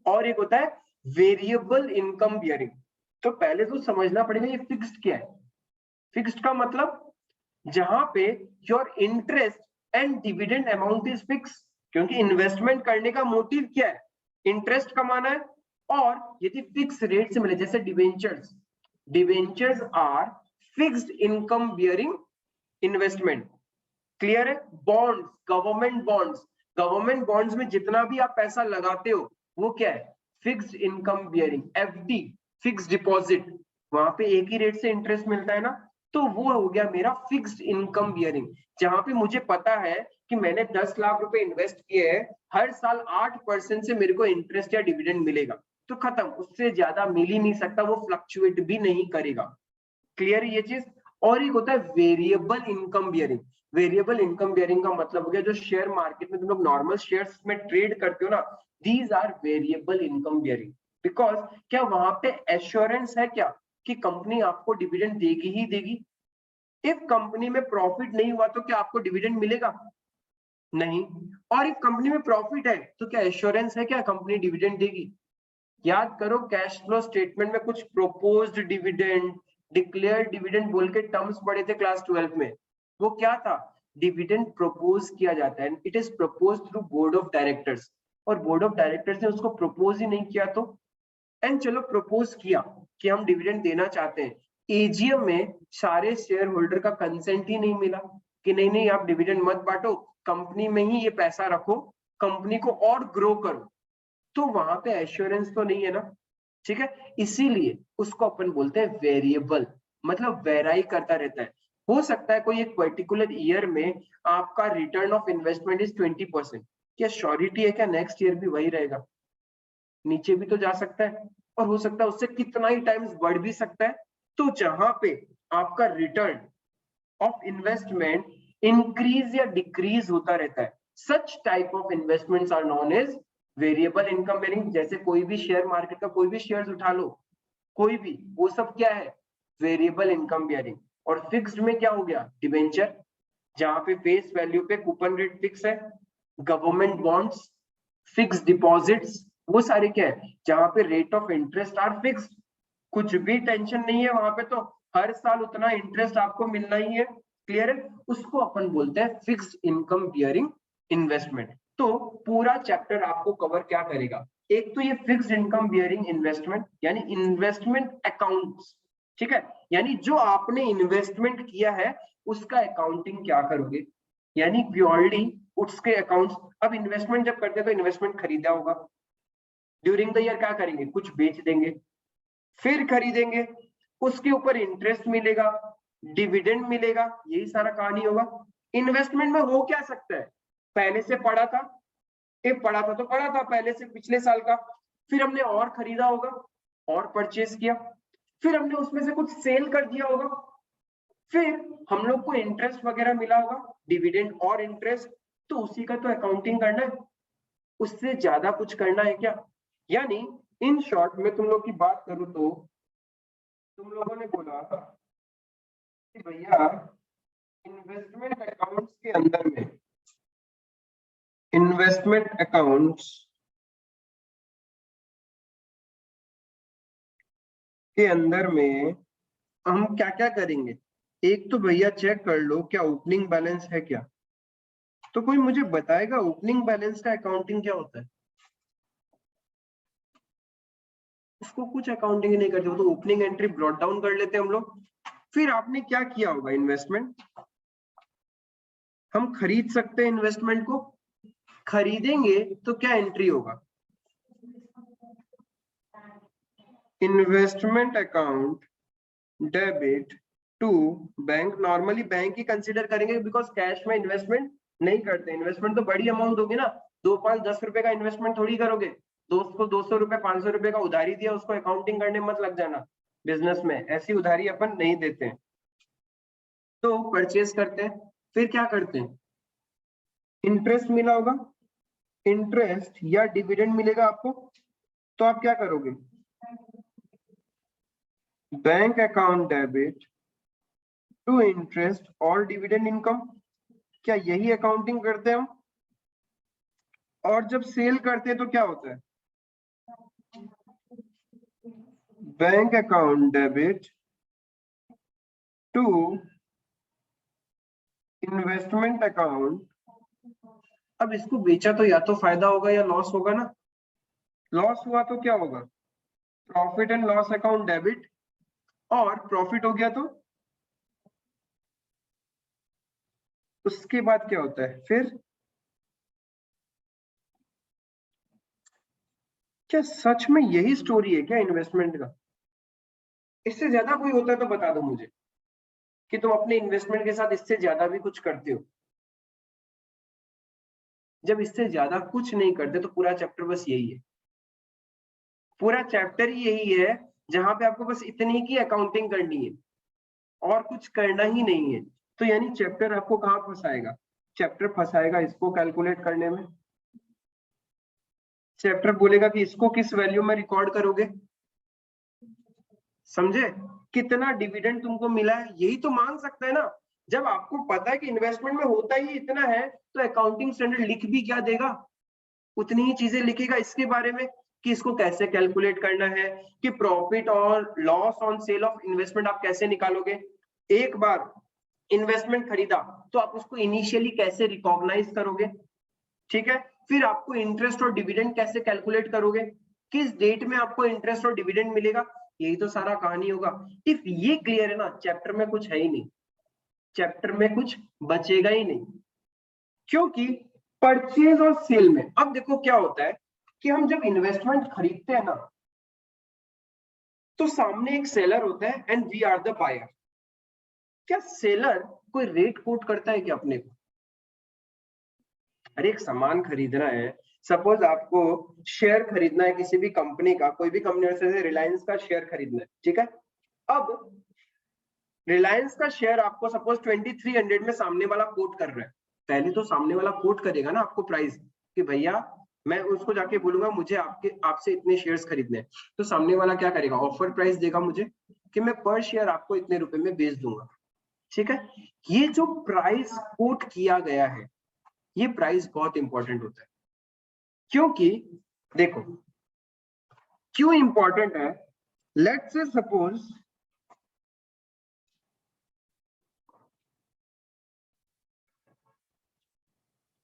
और एक होता है वेरिएबल इनकम बियरिंग। तो पहले तो समझना पड़ेगा ये फिक्स्ड क्या है। फिक्स्ड का मतलब जहां पे your interest and dividend amount is fix, क्योंकि इन्वेस्टमेंट करने का मोटिव क्या है, इंटरेस्ट कमाना है। और यदि फिक्स रेट से मिले, जैसे debentures, debentures are fixed income bearing investment. Clear है? Bonds, government bonds, government bonds में जितना भी आप पैसा लगाते हो वो क्या है, fixed income bearing. FD, fixed deposit, वहां पे एक ही रेट से इंटरेस्ट मिलता है ना, तो वो हो गया मेरा फिक्स्ड इनकम बियरिंग, जहां पे मुझे पता है कि मैंने 10 लाख रुपए इन्वेस्ट किए हैं, हर साल 8% से मेरे को इंटरेस्ट या डिविडेंड मिलेगा, तो खत्म, उससे ज्यादा मिल ही नहीं सकता, वो फ्लक्चुएट भी नहीं करेगा। क्लियर ये चीज। और एक होता है variable income bearing. Variable income bearing का मतलब हो गया जो शेयर मार्केट में तुम लोग नॉर्मल शेयर्स में ट्रेड करते हो ना, these are variable income bearing. Because क्या वहां पे एश्योरेंस है क्या कि कंपनी आपको डिविडेंड देगी ही देगी? इफ कंपनी में प्रॉफिट नहीं हुआ तो क्या आपको डिविडेंड मिलेगा? नहीं। और इफ कंपनी में प्रॉफिट है तो क्या एश्योरेंस है क्या कंपनी डिविडेंड देगी? याद करो कैश फ्लो स्टेटमेंट में कुछ प्रोपोज्ड डिविडेंड, डिक्लेयर्ड डिविडेंड बोल के टर्म्स पढ़े थे क्लास 12 में। वो क्या था? डिविडेंड प्रपोज किया जाता है, it is propose through board of directors, और बोर्ड ऑफ डायरेक्टर्स ने उसको प्रपोज ही नहीं किया तो, एंड चलो प्रपोज किया कि हम डिविडेंड देना चाहते हैं, एजीएम में सारे शेयर होल्डर का कंसेंट ही नहीं मिला कि नहीं नहीं आप डिविडेंड मत बांटो, कंपनी में ही ये पैसा रखो, कंपनी को और ग्रो करो, तो वहां पे एश्योरेंस तो नहीं है ना। ठीक है, इसीलिए उसको अपन बोलते हैं वेरिएबल, मतलब वेराई करता रहता है। हो सकता है कोई एक पर्टिकुलर ईयर में आपका रिटर्न ऑफ इन्वेस्टमेंट इज 20%, क्या श्योरिटी है क्या नेक्स्ट ईयर भी वही रहेगा? नीचे भी तो जा सकता है, और हो सकता है उससे कितना ही टाइम्स बढ़ भी सकता है। तो जहां पे आपका रिटर्न ऑफ इन्वेस्टमेंट इंक्रीज या डिक्रीज होता रहता है, such type of investments are known as variable income bearing. जैसे कोई भी शेयर मार्केट का कोई भी शेयर उठा लो, कोई भी, वो सब क्या है? Variable income bearing. और फिक्स्ड में क्या हो गया? डिवेंचर, जहां पे फेस वैल्यू पे कूपन रेट फिक्स है, गवर्नमेंट बॉन्ड्स, फिक्स डिपॉजिट्स, वो सारे क्या है जहां पे rate of interest are fixed, कुछ भी टेंशन नहीं है वहां पे, तो हर साल उतना इंटरेस्ट आपको मिलना ही है। क्लियर है? उसको अपन बोलते हैं फिक्स्ड इनकम बियरिंग इन्वेस्टमेंट। तो पूरा चैप्टर आपको कवर क्या करेगा? एक तो ये फिक्स्ड इनकम बियरिंग इन्वेस्टमेंट यानी इन्वेस्टमेंट अकाउंट्स, ठीक है, यानी जो आपने इन्वेस्टमेंट किया है उसका अकाउंटिंग क्या करोगे, यानी प्योरली उसके अकाउंट्स। अब इन्वेस्टमेंट जब करते हैं तो इन्वेस्टमेंट खरीदा होगा, ड्यूरिंग द ईयर क्या करेंगे? कुछ बेच देंगे, फिर खरीदेंगे, उसके ऊपर इंटरेस्ट मिलेगा, डिविडेंड मिलेगा, यही सारा कहानी होगा। इन्वेस्टमेंट में हो क्या सकता है? पहले से पड़ा था, एक पड़ा था तो पड़ा था पहले से पिछले साल का, फिर हमने और खरीदा होगा और परचेज किया, फिर हमने उसमें से कुछ सेल कर दिया होगा, फिर हम लोग को इंटरेस्ट वगैरह मिला होगा, डिविडेंड और इंटरेस्ट, तो उसी का तो अकाउंटिंग करना है, उससे ज्यादा कुछ करना है क्या? यानी इन शॉर्ट में तुम लोग की बात करूं तो तुम लोगों ने बोला कि भैया इन्वेस्टमेंट अकाउंट्स के अंदर में, इन्वेस्टमेंट अकाउंट्स के अंदर में हम क्या क्या करेंगे? एक तो भैया चेक कर लो क्या ओपनिंग बैलेंस है क्या, तो कोई मुझे बताएगा ओपनिंग बैलेंस का अकाउंटिंग क्या होता है? उसको कुछ अकाउंटिंग नहीं करते, वो तो ओपनिंग एंट्री ब्रॉट डाउन कर लेते हैं हम लोग। फिर आपने क्या किया होगा? इन्वेस्टमेंट हम खरीद सकते हैं, इन्वेस्टमेंट को खरीदेंगे तो क्या एंट्री होगा? Investment account debit to bank. Normally bank ही कंसीडर करेंगे बिकॉज कैश में इन्वेस्टमेंट नहीं करते, इन्वेस्टमेंट तो बड़ी अमाउंट होगी ना, 2 5 10 रुपए का इन्वेस्टमेंट थोड़ी करोगे। दोस्त को 200 रुपए 500 रुपए का उधारी दिया, उसको अकाउंटिंग करने मत लग जाना, बिजनेस में ऐसी उधारी अपन नहीं देते हैं। तो परचेज करते हैं, फिर क्या करते हैं? इंटरेस्ट मिला होगा, इंटरेस्ट या डिविडेंड मिलेगा आपको, तो आप क्या करोगे? Bank account debit to interest और डिविडेंड इनकम। क्या यही अकाउंटिंग करते हैं हम? और जब सेल करते हैं तो क्या होता है? Bank account debit to investment account. अब इसको बेचा तो या तो फायदा होगा या लॉस होगा ना, लॉस हुआ तो क्या होगा? Profit and loss account debit, और प्रॉफिट हो गया तो उसके बाद क्या होता है फिर? क्या सच में यही स्टोरी है क्या इन्वेस्टमेंट का? इससे ज्यादा कोई होता है तो बता दो मुझे। कि तुम अपने इन्वेस्टमेंट के साथ इससे ज्यादा भी कुछ करते हो। जब इससे ज्यादा कुछ नहीं करते तो पूरा चैप्टर बस यही है, पूरा चैप्टर ही यही है जहां पे आपको बस इतनी की अकाउंटिंग करनी है और कुछ करना ही नहीं है। तो यानी चैप्टर आपको कहाँ फंसाएगा? चैप्टर फंसाएगा इसको कैलकुलेट करने में। चैप्टर बोलेगा कि इसको किस वैल्यू में रिकॉर्ड करोगे, समझे? कितना डिविडेंड तुमको मिला है, यही तो मांग सकता है ना। जब आपको पता है कि इन्वेस्टमेंट में होता ही इतना है तो अकाउंटिंग स्टैंडर्ड लिख भी क्या देगा, उतनी ही चीजें लिखेगा इसके बारे में कि इसको कैसे कैलकुलेट करना है, कि प्रॉफिट और loss on sale of investment आप कैसे निकालोगे। एक बार इन्वेस्टमेंट खरीदा तो आप उसको इनिशियली कैसे रिकॉग्नाइज करोगे, ठीक है? फिर आपको इंटरेस्ट और डिविडेंड कैसे कैलकुलेट करोगे, किस डेट में आपको इंटरेस्ट और डिविडेंड मिलेगा, यही तो सारा कहानी होगा। इफ ये क्लियर है ना, चैप्टर में कुछ है ही नहीं, चैप्टर में कुछ बचेगा ही नहीं। क्योंकि परचेज और सेल में अब देखो क्या होता है कि हम जब इन्वेस्टमेंट खरीदते हैं ना तो सामने एक सेलर होता है and we are the buyer. क्या सेलर कोई रेट कोट करता है क्या अपने को? अरे एक सामान खरीदना है, सपोज आपको शेयर खरीदना है किसी भी कंपनी का, कोई भी कंपनी जैसे रिलायंस का शेयर खरीदना है, ठीक है? अब रिलायंस का शेयर आपको सपोज 2300 में सामने वाला कोट कर रहा है। पहले तो सामने वाला कोट करेगा ना आपको प्राइस कि भैया, मैं उसको जाके बोलूंगा मुझे आपसे इतने शेयर्स खरीदने हैं, तो सामने वाला क्या करेगा, ऑफर प्राइस देगा मुझे कि मैं पर शेयर आपको इतने रुपए में बेच दूंगा, ठीक है? ये जो प्राइस कोट किया गया है, ये प्राइस बहुत इंपॉर्टेंट होता है। क्योंकि देखो क्यों इंपॉर्टेंट है, लेट्स से सपोज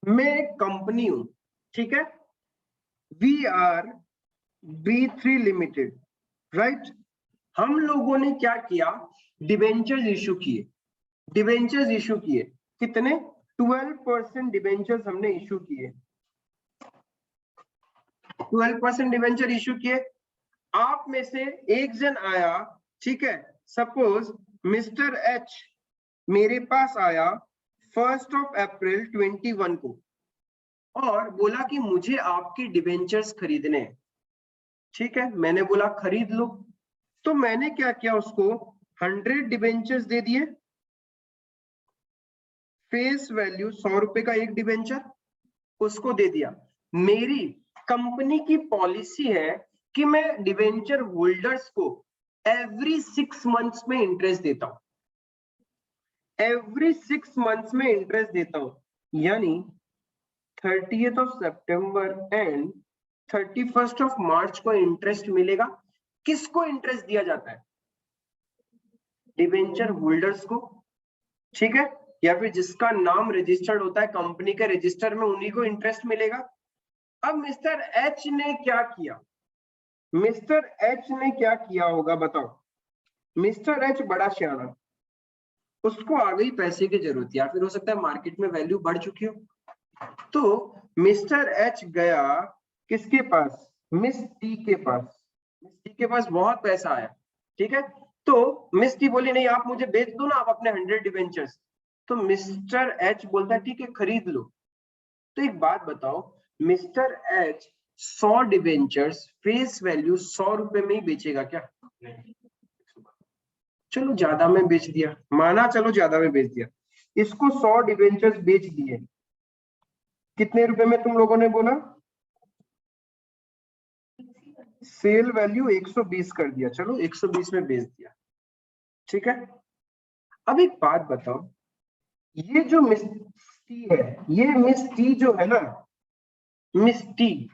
मैं एक कंपनी हूं, ठीक है? We are B3 limited, right? हम लोगों ने क्या किया, डिबेंचर्स इशू किए। डिबेंचर्स इशू किए कितने, 12% डिबेंचर्स हमने इशू किए, 12% डिबेंचर इशू किए। आप में से एक जन आया, ठीक है, सपोज मिस्टर एच मेरे पास आया 1 अप्रैल 21 को और बोला कि मुझे आपके डिबेंचर्स खरीदने हैं, ठीक है? मैंने बोला खरीद लो। तो मैंने क्या किया, उसको 100 डिबेंचर्स दे दिए, फेस वैल्यू 100 रुपए का एक डिबेंचर, उसको दे दिया। मेरी कंपनी की पॉलिसी है कि मैं डिबेंचर होल्डर्स को एवरी 6 मंथ्स में इंटरेस्ट देता हूं, एवरी 6 मंथ्स में इंटरेस्ट देता हूं। यानी 30th सितंबर एंड 31 मार्च को इंटरेस्ट मिलेगा। किसको इंटरेस्ट दिया जाता है? डिबेंचर होल्डर्स को, ठीक है? या फिर जिसका नाम रजिस्टर्ड होता है कंपनी के रजिस्टर में, उन्हीं को इंटरेस्ट मिलेगा। अब मिस्टर एच ने क्या किया, मिस्टर एच ने क्या किया होगा बताओ? मिस्टर एच बड़ा सियाना, उसको आ गई पैसे की जरूरत, या फिर हो सकता है मार्केट में वैल्यू बढ़ चुकी हो। तो मिस्टर एच गया किसके पास, मिस टी के पास। मिस टी के पास बहुत पैसा आया, ठीक है? तो मिस टी बोली नहीं, आप मुझे बेच दो ना आप अपने 100 डिवेंचर्स। तो मिस्टर एच बोलता है ठीक है खरीद लो। तो एक बात बताओ, mister H 100 debentures face value 100 रुपए में ही बेचेगा क्या? चलो ज्यादा में बेच दिया, माना चलो ज्यादा में बेच दिया, इसको 100 डिवेंचर्स बेच दिए, कितने रुपए में तुम लोगों ने बोला? सेल वैल्यू 120 कर दिया, चलो 120 में बेच दिया, ठीक है? अब एक बात बताओ, ये जो मिस टी है, ये मिस टी जो है ना, मिस टी,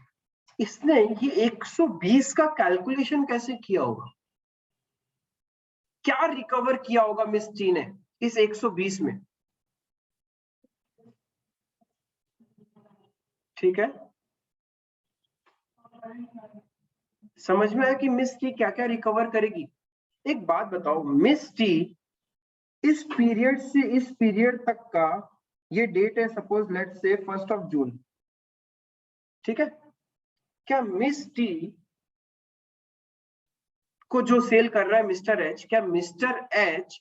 इसने ये 120 का कैलकुलेशन कैसे किया होगा? क्या रिकवर किया होगा मिस टी ने इस 120 में? ठीक है, समझ में आया कि मिस टी क्या क्या रिकवर करेगी? एक बात बताओ, मिस टी इस पीरियड से इस पीरियड तक का, ये डेट है सपोज लेट्स से 1 जून, ठीक है? क्या मिस टी को जो सेल कर रहा है मिस्टर एच, क्या मिस्टर एच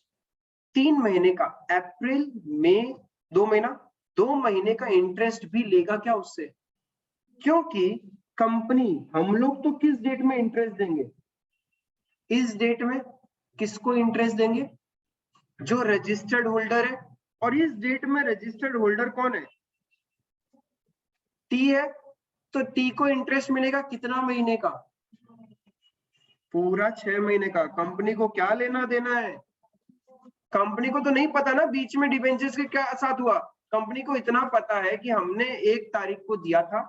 3 महीने का, अप्रैल मई 2 महीना, 2 महीने का इंटरेस्ट भी लेगा क्या उससे? क्योंकि कंपनी, हम लोग तो किस डेट में इंटरेस्ट देंगे? इस डेट में। किसको इंटरेस्ट देंगे? जो रजिस्टर्ड होल्डर है। और इस डेट में रजिस्टर्ड होल्डर कौन है? टी है। तो टी को इंटरेस्ट मिलेगा कितना महीने का? पूरा 6 महीने का। कंपनी को क्या लेना देना है? कंपनी को तो नहीं पता ना बीच में डिबेंचर्स के क्या साथ हुआ। कंपनी को इतना पता है कि हमने 1 तारीख को दिया था,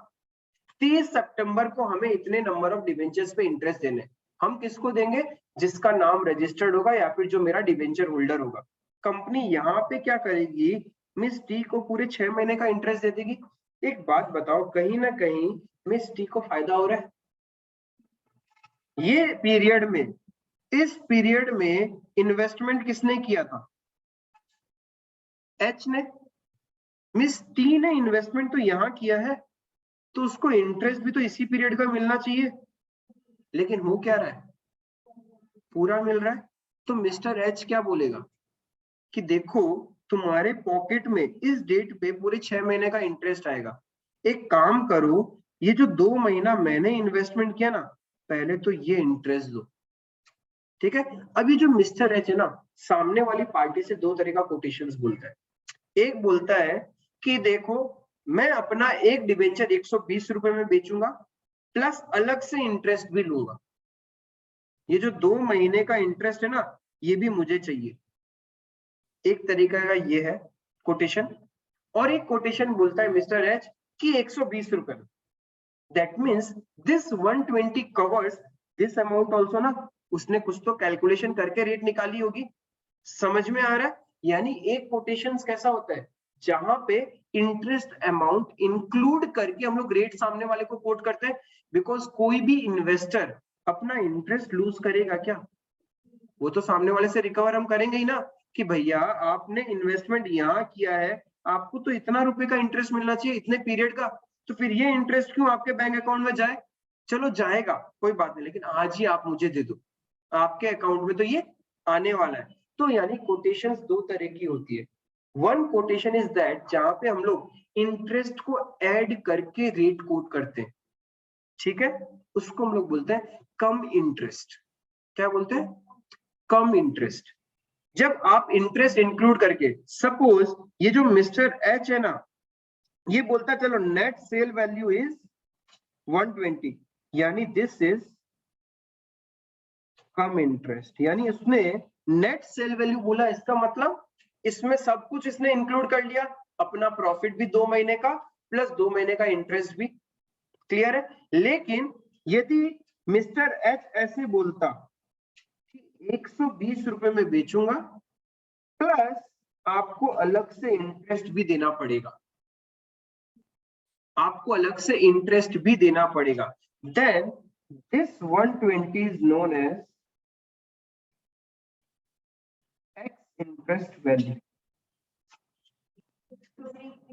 30 सितंबर को हमें इतने नंबर ऑफ डिबेंचर्स पे इंटरेस्ट देने। हम किसको देंगे? जिसका नाम रजिस्टर्ड होगा या फिर जो मेरा डिबेंचर होल्डर होगा। कंपनी यहाँ पे क्या करेगी? मिस टी को पूरे 6 महीने का इंटरेस्ट दे देगी। एक बात बताओ, कहीं ना कहीं मिस टी को फायदा हो रहा है? ये पीरियड में, इस पीरियड में इन्वेस्टमेंट किसने किया था? एच ने। मिस टी ने इन्वेस्टमेंट तो यहां किया है, तो उसको इंटरेस्ट भी तो इसी पीरियड का मिलना चाहिए। लेकिन हो क्या रहा है? पूरा मिल रहा है। तो मिस्टर एच क्या बोलेगा कि देखो, तुम्हारे पॉकेट में इस डेट पे पूरे 6 महीने का इंटरेस्ट आएगा। एक काम करो, ये जो 2 महीना मैंने इन्वेस्टमेंट किया ना, पहले तो ये इंटरेस्ट दो। ठीक है। अभी जो मिस्टर एच है ना, सामने वाली पार्टी से 2 तरह का कोटेशंस बोलता है। एक बोलता है कि देखो, मैं अपना एक डिबेंचर 120 रुपए में बेचूंगा, प्लस अलग से इंटरेस्ट भी लूंगा। ये जो 2 महीने का इंटरेस्ट है ना, ये भी मुझे चाहिए। एक तरीका का ये है कोटेशन। और एक कोटेशन बोलता है मिस्टर एच कि 120 रुपए में। That means this 120 covers this amount also ना। उसने कुछ तो कैलकुलेशन करके रेट निकाली होगी। समझ में आ रहा है? यानी एक कोटेशन कैसा होता है? जहां पे इंटरेस्ट अमाउंट इंक्लूड करके हम लोग रेट सामने वाले को कोट करते हैं। बिकॉज कोई भी इन्वेस्टर अपना इंटरेस्ट लूज करेगा क्या? वो तो सामने वाले से रिकवर हम करेंगे ही ना, कि भैया आपने इन्वेस्टमेंट यहाँ किया है, आपको तो इतना रुपए का इंटरेस्ट मिलना चाहिए इतने पीरियड का, तो फिर ये इंटरेस्ट क्यों आपके बैंक अकाउंट में जाए? चलो जाएगा, कोई बात नहीं, लेकिन आज ही आप मुझे दे दो, आपके अकाउंट में तो ये आने वाला है। तो यानी कोटेशंस 2 तरह की होती है। वन कोटेशन इज दैट जहां पे हम लोग इंटरेस्ट को ऐड करके रेट कोट करते हैं। ठीक है। उसको हम लोग बोलते हैं कम इंटरेस्ट। क्या बोलते हैं? Cum interest. जब आप इंटरेस्ट इंक्लूड करके, सपोज ये जो मिस्टर एच है ना, ये बोलता है चलो नेट सेल वैल्यू इज 120, यानी दिस इज कम इंटरेस्ट। यानी उसने नेट सेल वैल्यू बोला, इसका मतलब इसमें सब कुछ इसने इंक्लूड कर लिया, अपना प्रॉफिट भी 2 महीने का प्लस 2 महीने का इंटरेस्ट भी। क्लियर है? लेकिन यदि मिस्टर एच ऐसे बोलता कि 120 रुपए में बेचूंगा, प्लस आपको अलग से इंटरेस्ट भी देना पड़ेगा, आपको अलग से इंटरेस्ट भी देना पड़ेगा, then this 120 is known as ex interest value.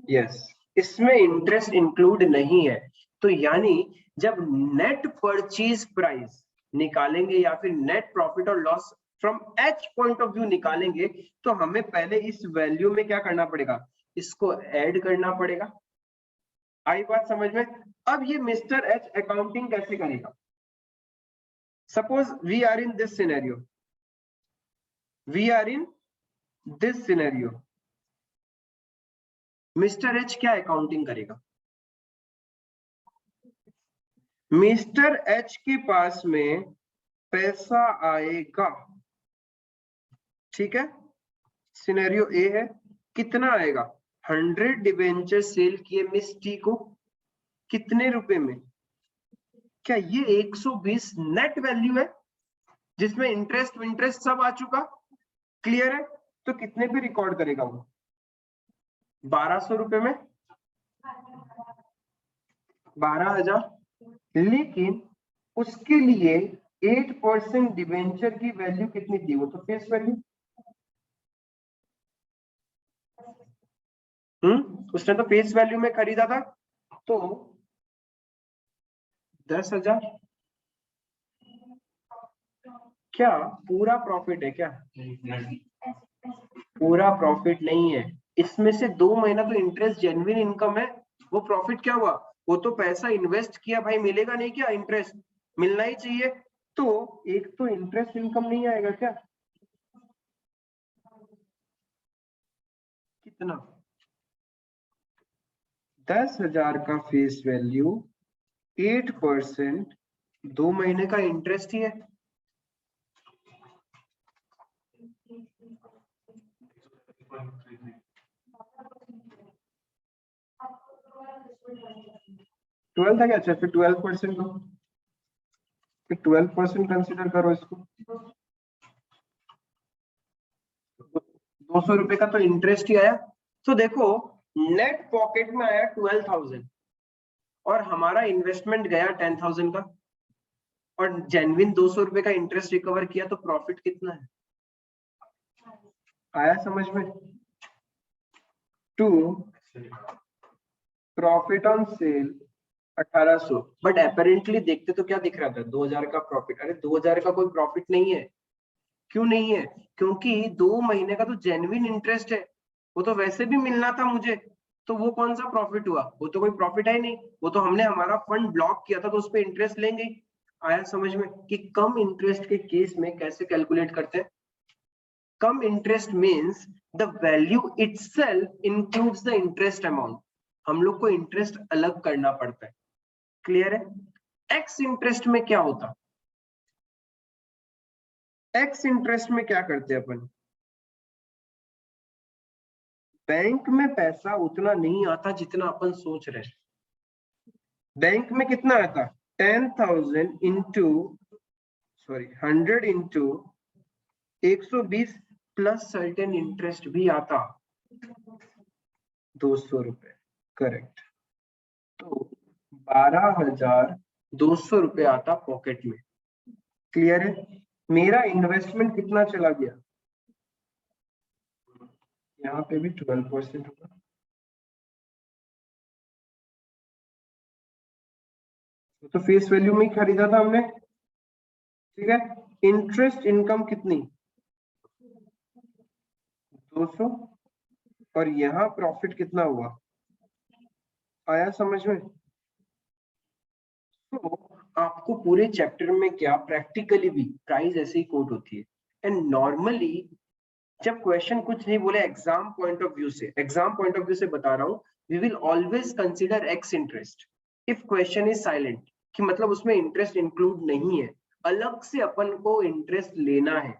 Yes, इसमें इंटरेस्ट इंक्लूड नहीं है। तो यानी जब नेट परचेज प्राइस निकालेंगे या फिर नेट प्रॉफिट और loss from H point of view निकालेंगे, तो हमें पहले इस वैल्यू में क्या करना पड़ेगा? इसको ऐड करना पड़ेगा। आई बात समझ में? अब ये मिस्टर एच अकाउंटिंग कैसे करेगा? Suppose we are in this scenario, we are in this scenario. Mister H क्या अकाउंटिंग करेगा? मिस्टर एच के पास में पैसा आएगा। ठीक है। सिनेरियो ए है, कितना आएगा? 100 डिवेंचर सेल किए मिस टी को, कितने रुपए में? क्या ये 120 नेट वैल्यू है जिसमें इंटरेस्ट इंटरेस्ट सब आ चुका? क्लियर है? तो कितने पे रिकॉर्ड करेगा वो? 1200 रुपए में, 12,000। लेकिन उसके लिए 8% डिवेंचर की वैल्यू कितनी थी? वो तो फेस वैल्यू। उसने तो फेस वैल्यू में खरीदा था, तो 10,000। क्या पूरा प्रॉफिट है क्या? पूरा प्रॉफिट नहीं है, इसमें से 2 महीना तो इंटरेस्ट जेन्युइन इनकम है। वो प्रॉफिट क्या हुआ? वो तो पैसा इन्वेस्ट किया भाई, मिलेगा नहीं क्या? इंटरेस्ट मिलना ही चाहिए। तो एक तो इंटरेस्ट इनकम नहीं आएगा क्या? कितना? 10,000 का फेस वैल्यू, 8% 2 महीने का इंटरेस्ट ही है। ट्वेल्थ है क्या? अच्छा फिर 12% लो, फिर 12% कंसिडर करो इसको। 200 रुपए का तो इंटरेस्ट ही आया। तो देखो नेट पॉकेट में आया 12,000 और हमारा इन्वेस्टमेंट गया 10,000 का, और जेन्युइन 200 रुपए का इंटरेस्ट रिकवर किया, तो प्रॉफिट कितना है? आया समझ में? To profit on sale 1800, but apparently देखते तो क्या दिख रहा था? 2000 का प्रॉफिट। अरे 2000 का कोई प्रॉफिट नहीं है। क्यों नहीं है? क्योंकि 2 महीने का तो जेन्युइन इंटरेस्ट है, वो तो वैसे भी मिलना था मुझे। तो वो कौन सा प्रॉफिट हुआ? वो तो कोई प्रॉफिट है नहीं, वो तो हमने हमारा फंड ब्लॉक किया था, तो उस पर इंटरेस्ट लेंगे। आया समझ में कि कम इंटरेस्ट के केस में कैसे कैलकुलेट करते हैं? Cum interest means the value itself includes the interest amount. हम लोग को इंटरेस्ट अलग करना पड़ता है। क्लियर है? एक्स इंटरेस्ट में क्या होता? एक्स इंटरेस्ट में क्या करते हैं अपन? बैंक में पैसा उतना नहीं आता जितना अपन सोच रहे हैं। बैंक में कितना आता? 10,000 into, sorry 100 into 120 plus certain interest भी आता 200 रुपए। करेक्ट। तो 12,200 रुपए आता पॉकेट में। क्लियर है? मेरा इन्वेस्टमेंट कितना चला गया? यहाँ पे भी 12% होगा। तो फेस वैल्यू में ही खरीदा था हमने, ठीक है। इंटरेस्ट इनकम कितनी? 200। और यहाँ प्रॉफिट कितना हुआ? आया समझ में? तो आपको पूरे चैप्टर में क्या प्रैक्टिकली भी प्राइस ऐसे ही कोट होती है। एंड नॉर्मली जब क्वेश्चन कुछ नहीं बोले एग्जाम पॉइंट ऑफ व्यू से, एग्जाम पॉइंट ऑफ व्यू से बता रहा हूं, we will always consider ex interest if question is silent, कि मतलब उसमें इंटरेस्ट इंक्लूड नहीं है, अलग से अपन को इंटरेस्ट लेना है।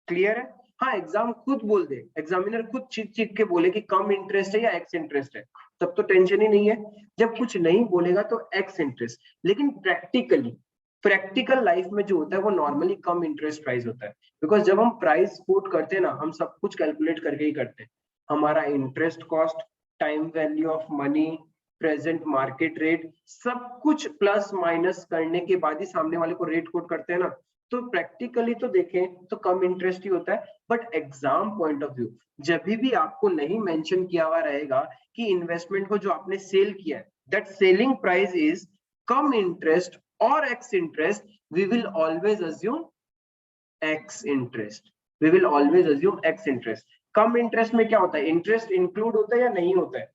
क्लियर है? हाँ, एग्जाम खुद बोल दे, एग्जामिनर खुद चीख चीख के बोले कि कम इंटरेस्ट है या एक्स इंटरेस्ट है, तब तो टेंशन ही नहीं है। जब कुछ नहीं बोलेगा तो एक्स इंटरेस्ट। लेकिन प्रैक्टिकल लाइफ में जो होता है वो नॉर्मली कम इंटरेस्ट प्राइस होता है। बिकॉज जब हम प्राइस कोट करते हैं ना, हम सब कुछ कैलकुलेट करके ही करते हैं। हमारा interest cost, time value of money, present market rate, सब कुछ प्लस माइनस करने के बाद ही सामने वाले को रेट कोट करते हैं ना। तो प्रैक्टिकली तो देखें तो कम इंटरेस्ट ही होता है। But exam point of view जब भी आपको नहीं मेंशन किया हुआ रहेगा कि इन्वेस्टमेंट को जो आपने सेल किया है, that selling price is cum interest और ex interest, we will always assume ex interest. We will always assume ex interest. Cum interest में क्या होता है? इंटरेस्ट इंक्लूड होता है या नहीं होता है?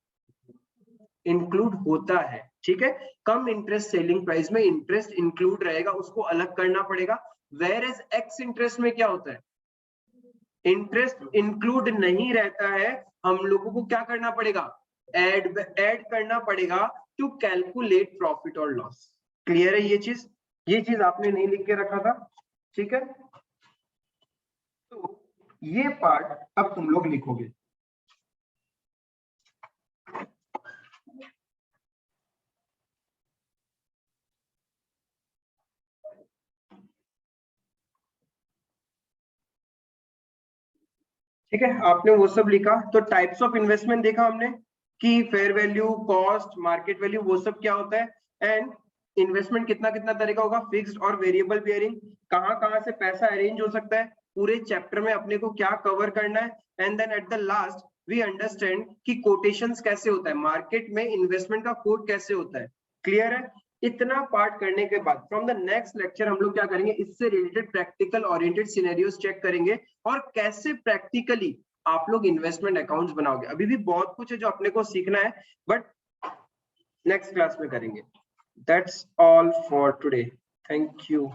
इंक्लूड होता है, ठीक है। कम इंटरेस्ट सेलिंग प्राइस में इंटरेस्ट इंक्लूड रहेगा, उसको अलग करना पड़ेगा। वेयर एज एक्स इंटरेस्ट में क्या होता है? इंटरेस्ट इंक्लूड नहीं रहता है, हम लोगों को क्या करना पड़ेगा? ऐड करना पड़ेगा टू कैलकुलेट प्रॉफिट और लॉस। क्लियर है ये चीज? ये चीज आपने नहीं लिख के रखा था, ठीक है। तो ये पार्ट अब तुम लोग लिखोगे। ठीक है, आपने वो सब लिखा। तो टाइप्स ऑफ इन्वेस्टमेंट देखा हमने कि fair value, cost, market value, वो सब क्या होता है। एंड इन्वेस्टमेंट कितना कितना तरह का होगा, फिक्स्ड और वेरिएबल बेयरिंग, कहाँ कहाँ से पैसा अरेंज हो सकता है, पूरे चैप्टर में अपने को क्या कवर करना है। And then at the last we understand कि कोटेशंस कैसे होता है, मार्केट में इन्वेस्टमेंट का कोट कैसे होता है। क्लियर है? इतना पार्ट करने के बाद फ्रॉम द नेक्स्ट लेक्चर हम लोग क्या करेंगे, इससे related practical oriented scenarios check करेंगे और कैसे प्रैक्टिकली आप लोग इन्वेस्टमेंट अकाउंट्स बनाओगे। अभी भी बहुत कुछ है जो अपने को सीखना है, बट नेक्स्ट क्लास में करेंगे। That's all for today, thank you.